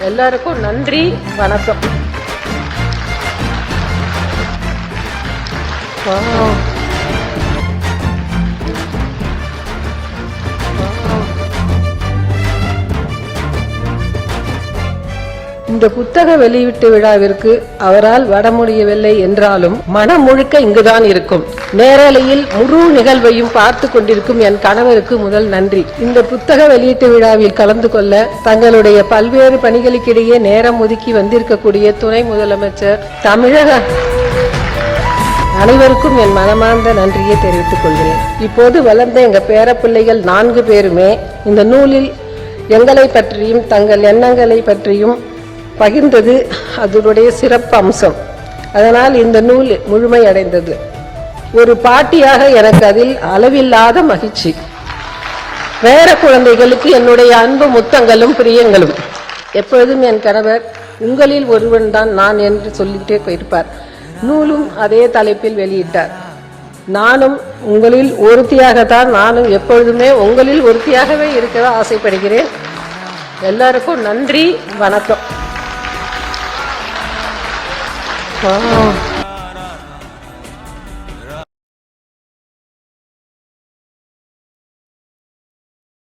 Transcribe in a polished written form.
எல்லாருக்கும் நன்றி, வணக்கம். இந்த புத்தக வெளியீட்டு விழாவிற்கு அவரால் வர முடியவில்லை என்றாலும் மனம் முழுக்க இங்குதான் இருக்கும். நேரலையில் முழு நிகழ்வையும் பார்த்து கொண்டிருக்கும் என் கணவருக்கு முதல் நன்றி. இந்த புத்தக வெளியீட்டு விழாவில் கலந்து கொள்ள தங்களுடைய பல்வேறு பணிகளுக்கிடையே நேரம் ஒதுக்கி வந்திருக்கக்கூடிய துணை முதலமைச்சர், தமிழக அனைவருக்கும் என் மனமார்ந்த நன்றியை தெரிவித்துக் கொள்கிறேன். இப்போது வளர்ந்த எங்க பேரப்பிள்ளைகள் 4 பேருமே இந்த நூலில் எங்களை பற்றியும் தங்கள் எண்ணங்களை பற்றியும் பகிர்ந்தது அதனுடைய சிறப்பு அம்சம். அதனால் இந்த நூல் முழுமையடைந்தது. ஒரு பாட்டியாக எனக்கு அதில் அளவில்லாத மகிழ்ச்சி. வேற குழந்தைகளுக்கு என்னுடைய அன்பு முத்தங்களும் பிரியங்களும். எப்பொழுதும் என் கணவர் உங்களில் ஒருவன் தான் நான் என்று சொல்லிட்டே போயிருப்பார். நூலும் அதே தலைப்பில் வெளியிட்டார். நானும் உங்களில் ஒருத்தியாகத்தான், நானும் எப்பொழுதுமே உங்களில் ஒருத்தியாகவே இருக்க ஆசைப்படுகிறேன். எல்லாருக்கும் நன்றி, வணக்கம்.